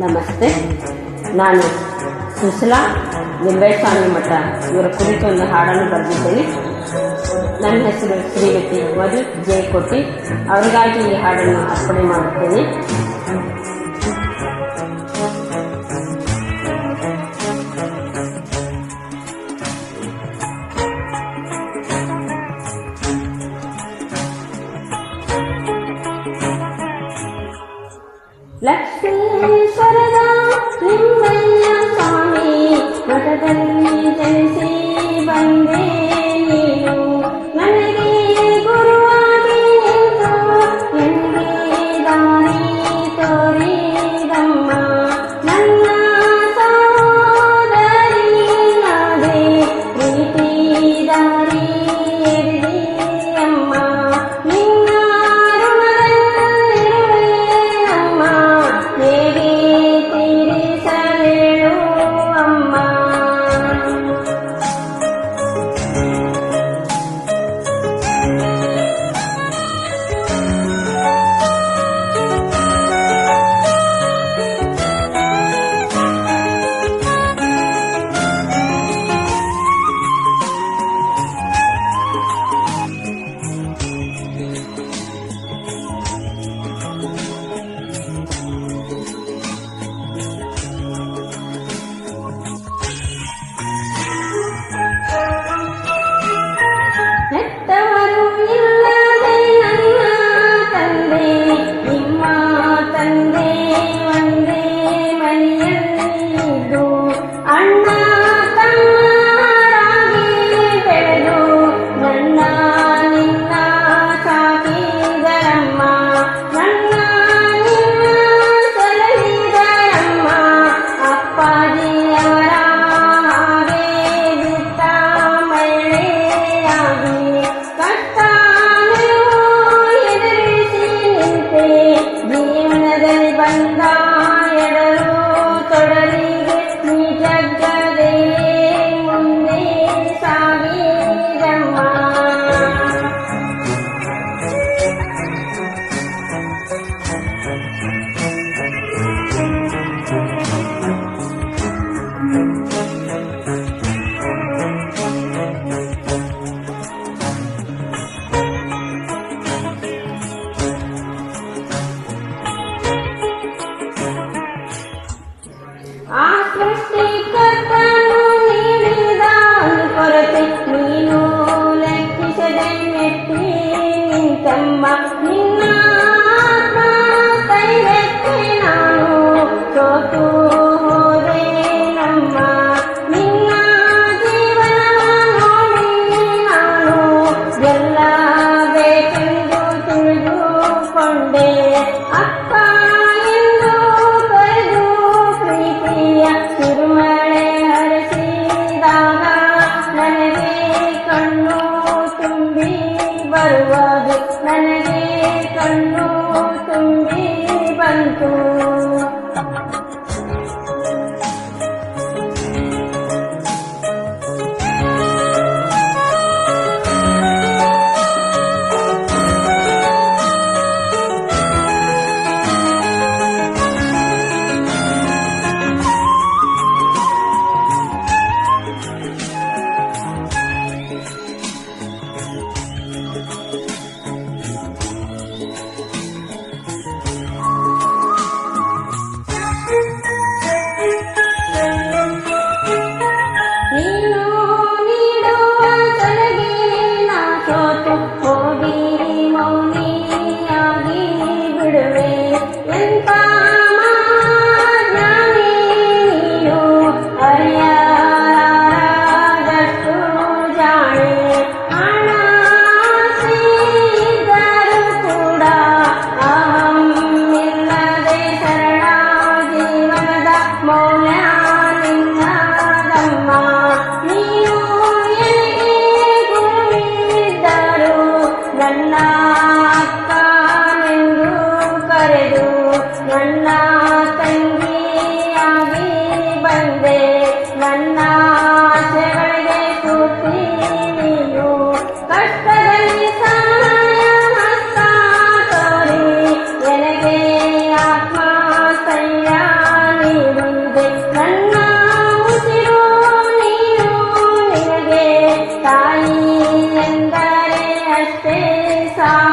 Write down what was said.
ನಮಸ್ತೆ, ನಾನು ಸುಶಲಾ ನಿಂಬೆಸ್ವಾಮಿ ಮಠ ಇವರ ಕುರಿತು ಒಂದು ಹಾಡನ್ನು ಬರೆದಿದ್ದೇನೆ. ನನ್ನ ಹೆಸರು ಶ್ರೀಮತಿ ಮಧು ಜೆ ಕೊಟ್ಟಿ. ಅವರಿಗಾಗಿ ಈ ಹಾಡನ್ನು ಅರ್ಪಣೆ ಮಾಡುತ್ತೇನೆ. ಲಕ್ಷ್ಮೀಶ್ವರದ ಲಿಂಗಯ್ಯ ಸ್ವಾಮಿ ಮಠದಲ್ಲಿ ಜನಿಸಿ ಬಂದೆ ನೀನು ನನಗೆ ಗುರುವಾಗಿ ನಿಂತು ಎನ್ಗೆ ದಾರಿ ತೋರಿದಮ್ಮ. ನನ್ನ ಸಹೋದರಿ ನಾದೆ ಪ್ರೀತಿ ದಾರಿ ಎರಿದಮ್ಮ. ನಿನ್ನ ಋಣದಲ್ಲಿರುವೆನಮ್ಮ, ಹೇಗೆ ತೀರಿಸಲೇಳು ಅಮ್ಮ. ಹೆತ್ತವರು ಇಲ್ಲದೆ ನನ್ನ ತಂದೆ, ನಿಮ್ಮ ತಂದೆ ಒಂದೇ ಮನೆಯಲ್ಲಿದ್ದು ಅಣ್ಣ ತಮ್ಮರಾಗಿ ಬೆಳೆದು ನನ್ನ ನಿನ್ನ ಸಾಕಿದರಮ್ಮ. ನನ್ನ ನಿನ್ನ ಸಲಹಿದರಮ್ಮ. ಅಪ್ಪಾಜಿಯವರ ಹಾಗೆ ಬಿಟ್ಟ ಮಹಿಳೆಯಾಗಿ ಕಷ್ಟವನ್ನು ಎದುರಿಸಿ ನಿಂತೆ. ಜೀವನದಲ್ಲಿ ಬಂದ ಎಡರು ತೊಡಲಿಗೆ ನೀ ಜಗ್ಗದೆ ಮುಂದೆ ಸಾಗಿದಮ್ಮ. सा